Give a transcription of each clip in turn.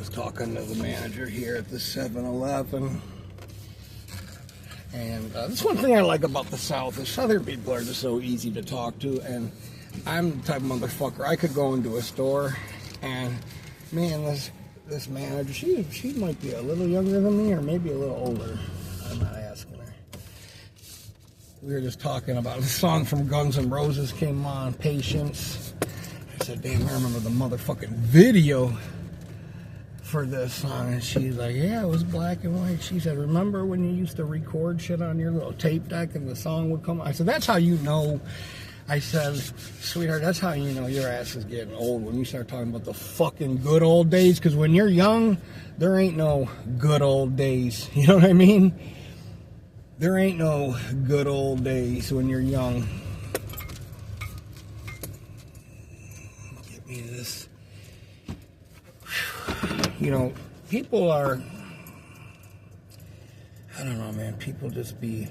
was talking to the manager here at the 7-Eleven. And that's one thing I like about the South. The Southern people are just so easy to talk to. And I'm the type of motherfucker, I could go into a store and, man, this manager, she might be a little younger than me or maybe a little older. I'm not asking her. We were just talking about the song from Guns N' Roses came on, Patience. I said, damn, I remember the motherfucking video for this song. And she's like, yeah, it was black and white. She said, remember when you used to record shit on your little tape deck and the song would come on? I said, that's how you know. I said, sweetheart, that's how you know your ass is getting old, when you start talking about the fucking good old days. Because when you're young, there ain't no good old days. You know what I mean? There ain't no good old days when you're young. Get me this. You know, people are, I don't know, man. People just be,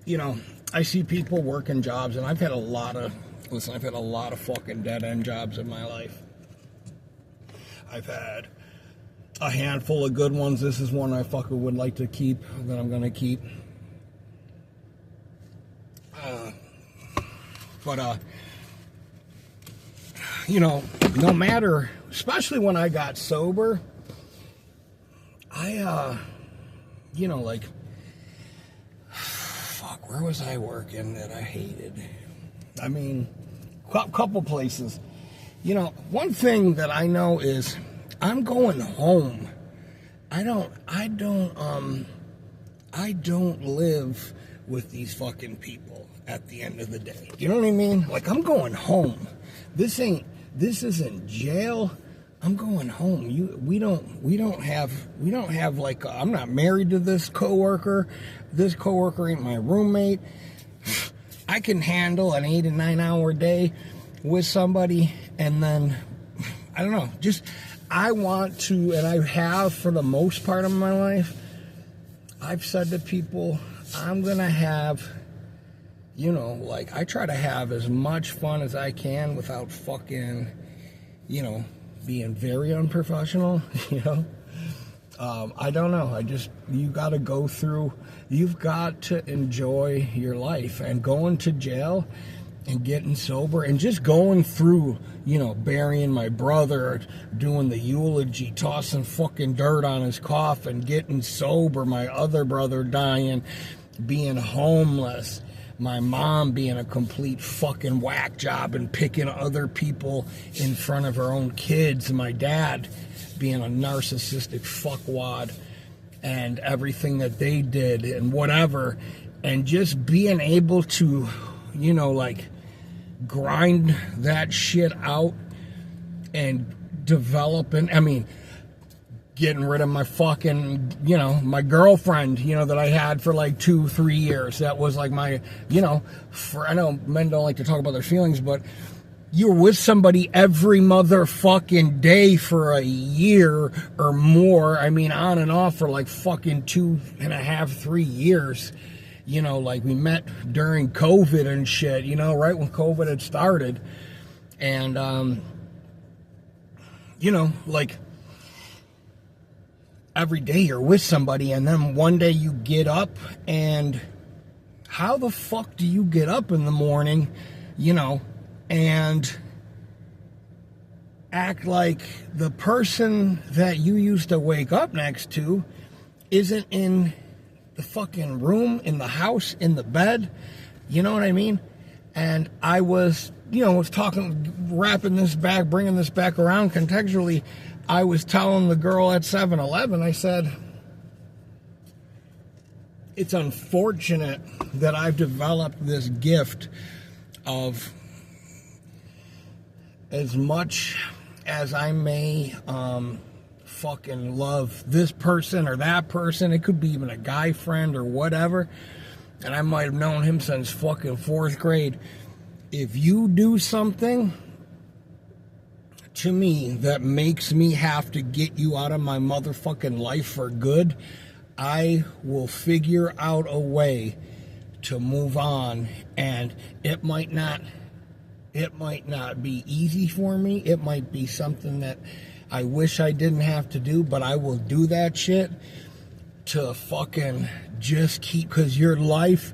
you know, I see people working jobs, and I've had a lot of fucking dead-end jobs in my life. I've had a handful of good ones. This is one I fucking would like to keep, that I'm gonna keep. You know, no matter, especially when I got sober, you know, like, fuck, where was I working that I hated? I mean, a couple places. You know, one thing that I know is I'm going home. I don't live with these fucking people at the end of the day. You know what I mean? Like, I'm going home. This isn't jail. I'm going home. We don't have like, I'm not married to this coworker. This coworker ain't my roommate. I can handle an 8 to 9 hour day with somebody, and then, I don't know, just, I want to, and I have for the most part of my life, I've said to people, I'm gonna have, you know, like, I try to have as much fun as I can without fucking, you know, being very unprofessional, you know. I don't know. You got to go through, you've got to enjoy your life, and going to jail and getting sober and just going through, you know, burying my brother, doing the eulogy, tossing fucking dirt on his coffin, getting sober, my other brother dying, being homeless, my mom being a complete fucking whack job and picking other people in front of her own kids, my dad being a narcissistic fuckwad, and everything that they did and whatever, and just being able to, you know, like, grind that shit out and developing, I mean, getting rid of my fucking, you know, my girlfriend, you know, that I had for like 2-3 years. That was like my, you know, I know men don't like to talk about their feelings, but you're with somebody every motherfucking day for a year or more. I mean, on and off for like fucking 2.5, 3 years. You know, like, we met during COVID and shit, you know, right when COVID had started. And, you know, like, every day you're with somebody, and then one day you get up, and how the fuck do you get up in the morning, you know, and act like the person that you used to wake up next to isn't in the fucking room, in the house, in the bed? You know what I mean? And I was, you know, was talking, wrapping this back, bringing this back around contextually. I was telling the girl at 7-Eleven, I said, it's unfortunate that I've developed this gift of, as much as I may fucking love this person or that person, it could be even a guy friend or whatever, and I might have known him since fucking 4th grade. If you do something to me that makes me have to get you out of my motherfucking life for good, I will figure out a way to move on. And it might not be easy for me. It might be something that I wish I didn't have to do, but I will do that shit to fucking just keep, because your life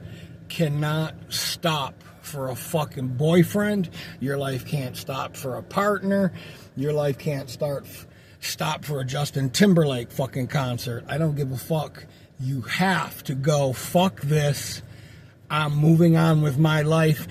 cannot stop for a fucking boyfriend. Your life can't stop for a partner. Your life can't stop for a Justin Timberlake fucking concert. I don't give a fuck. You have to go, fuck this. I'm moving on with my life.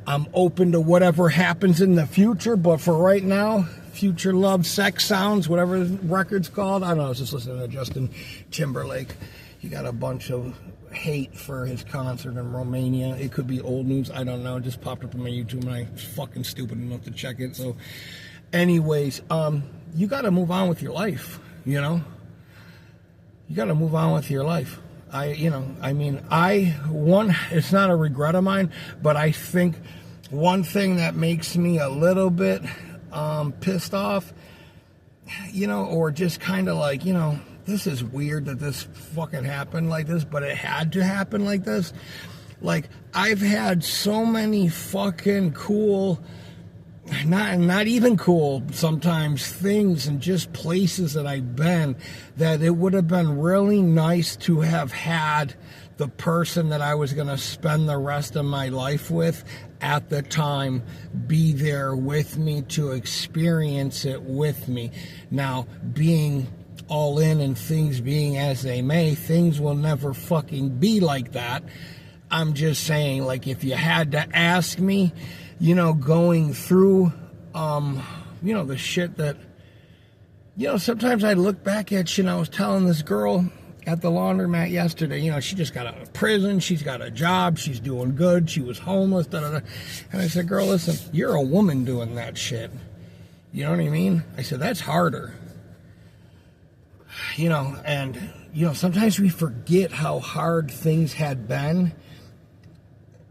I'm open to whatever happens in the future, but for right now, Future Love, Sex Sounds, whatever the record's called. I don't know, I was just listening to Justin Timberlake. He got a bunch of hate for his concert in Romania. It could be old news, I don't know. It just popped up on my YouTube and I was fucking stupid enough to check it. So anyways, you got to move on with your life, you know? You got to move on with your life. It's not a regret of mine, but I think one thing that makes me a little bit pissed off, you know, or just kind of like, you know, this is weird that this fucking happened like this, but it had to happen like this. Like, I've had so many fucking cool, not even cool sometimes, things and just places that I've been, that it would have been really nice to have had the person that I was going to spend the rest of my life with at the time be there with me to experience it with me. Now, being all in and things being as they may, things will never fucking be like that. I'm just saying, like, if you had to ask me, you know, going through, you know, the shit that, you know, sometimes I look back at shit. And I was telling this girl at the laundromat yesterday, you know, she just got out of prison, she's got a job, she's doing good, she was homeless, and I said, girl, listen, you're a woman doing that shit. You know what I mean? I said, that's harder. You know, and, you know, sometimes we forget how hard things had been.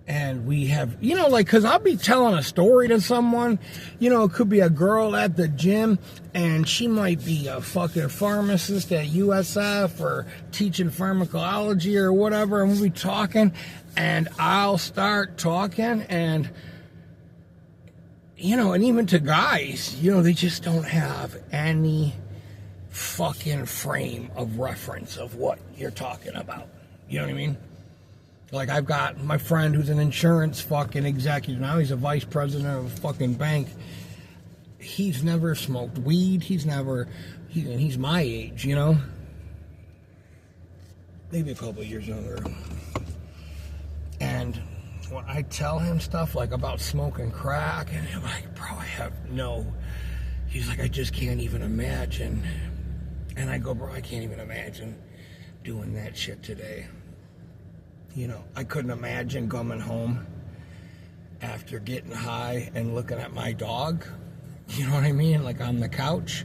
And we have, you know, like, because I'll be telling a story to someone, you know, it could be a girl at the gym, and she might be a fucking pharmacist at USF or teaching pharmacology or whatever, and we'll be talking, and I'll start talking, and, you know, and even to guys, you know, they just don't have any fucking frame of reference of what you're talking about. You know what I mean? Like, I've got my friend who's an insurance fucking executive. Now he's a vice president of a fucking bank. He's never smoked weed. He's my age, you know? Maybe a couple of years younger. And when I tell him stuff, like, about smoking crack, and I'm like, bro, he's like, I just can't even imagine. And I go, bro, I can't even imagine doing that shit today. You know, I couldn't imagine coming home after getting high and looking at my dog. You know what I mean? Like, on the couch.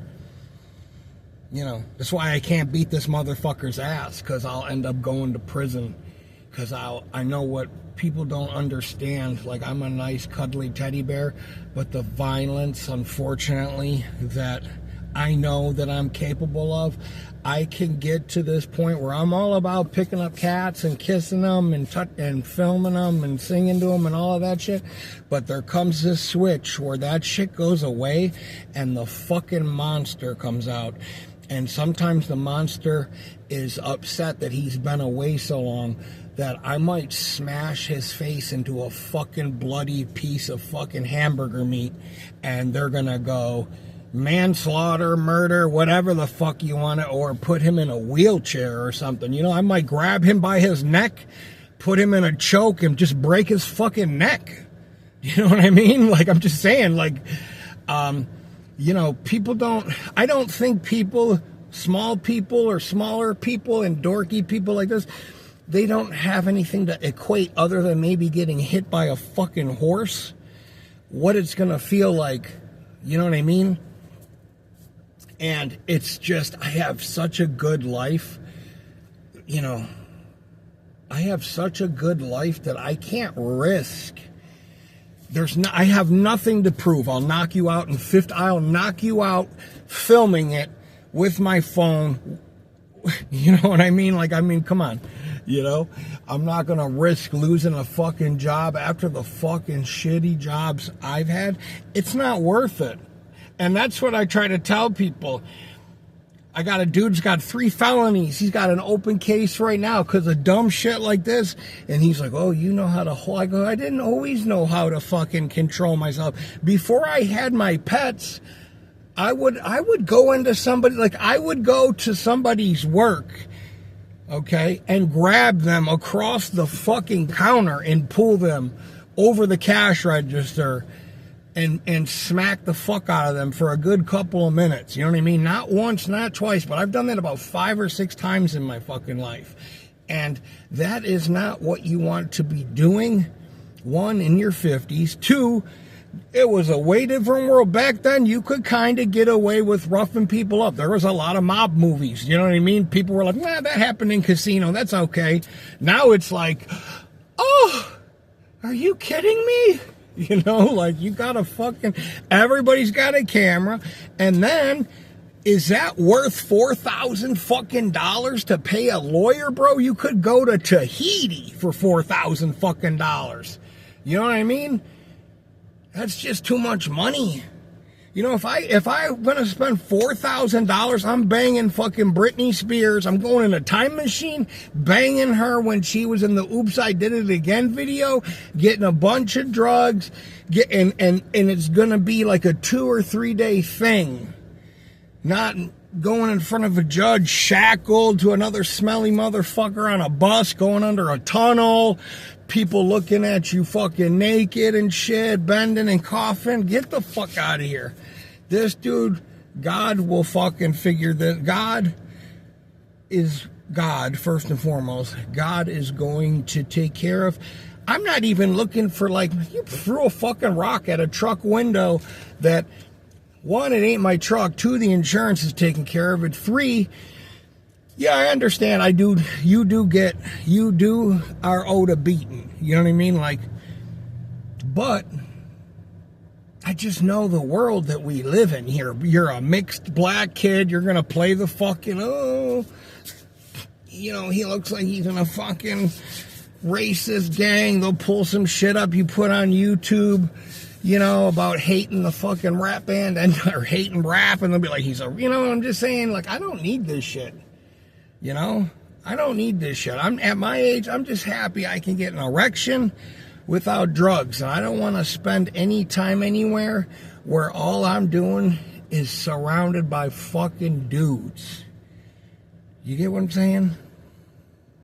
You know, that's why I can't beat this motherfucker's ass, because I'll end up going to prison. Because I know what people don't understand. Like, I'm a nice, cuddly teddy bear, but the violence, unfortunately, that I know that I'm capable of, I can get to this point where I'm all about picking up cats and kissing them and filming them and singing to them and all of that shit. But there comes this switch where that shit goes away and the fucking monster comes out. And sometimes the monster is upset that he's been away so long that I might smash his face into a fucking bloody piece of fucking hamburger meat, and they're gonna go manslaughter, murder, whatever the fuck you want to, or put him in a wheelchair or something. You know, I might grab him by his neck, put him in a choke, and just break his fucking neck. You know what I mean? Like, I'm just saying, like, you know, I don't think people, small people or smaller people and dorky people like this, they don't have anything to equate other than maybe getting hit by a fucking horse, what it's gonna feel like. You know what I mean? And it's just, I have such a good life, you know, I have such a good life that I can't risk. I have nothing to prove. I'll knock you out I'll knock you out filming it with my phone. You know what I mean? Like, I mean, come on, you know, I'm not going to risk losing a fucking job after the fucking shitty jobs I've had. It's not worth it. And that's what I try to tell people. I got a dude's got 3 felonies. He's got an open case right now because of dumb shit like this. And he's like, oh, you know how to hold. I go, I didn't always know how to fucking control myself. Before I had my pets, I would go into somebody, like I would go to somebody's work, okay, and grab them across the fucking counter and pull them over the cash register and smack the fuck out of them for a good couple of minutes. You know what I mean? Not once, not twice, but I've done that about 5 or 6 times in my fucking life. And that is not what you want to be doing. 1, in your 50s. 2, it was a way different world. Back then, you could kind of get away with roughing people up. There was a lot of mob movies. You know what I mean? People were like, nah, that happened in Casino. That's okay. Now it's like, oh, are you kidding me? You know, like you gotta fucking, everybody's got a camera. And then, is that worth $4,000 fucking dollars to pay a lawyer, bro? You could go to Tahiti for $4,000 fucking dollars. You know what I mean? That's just too much money. You know, if I'm gonna spend $4,000, I'm banging fucking Britney Spears. I'm going in a time machine, banging her when she was in the Oops, I Did It Again video, getting a bunch of drugs, and it's gonna be like a 2 or 3 day thing. Not going in front of a judge shackled to another smelly motherfucker on a bus, going under a tunnel, people looking at you fucking naked and shit, bending and coughing. Get the fuck out of here. This dude, God will fucking figure that. God is God, first and foremost. God is going to take care of. I'm not even looking for, like, you threw a fucking rock at a truck window that, 1, it ain't my truck. 2, the insurance is taking care of it. 3, yeah, I understand. You are owed a beating. You know what I mean? Like, but I just know the world that we live in here. You're a mixed black kid. You're going to play the fucking, oh, you know, he looks like he's in a fucking racist gang. They'll pull some shit up you put on YouTube, you know, about hating the fucking rap band or hating rap. And they'll be like, you know, I'm just saying, like, I don't need this shit. You know, I don't need this shit. I'm at my age, I'm just happy I can get an erection without drugs. And I don't want to spend any time anywhere where all I'm doing is surrounded by fucking dudes. You get what I'm saying?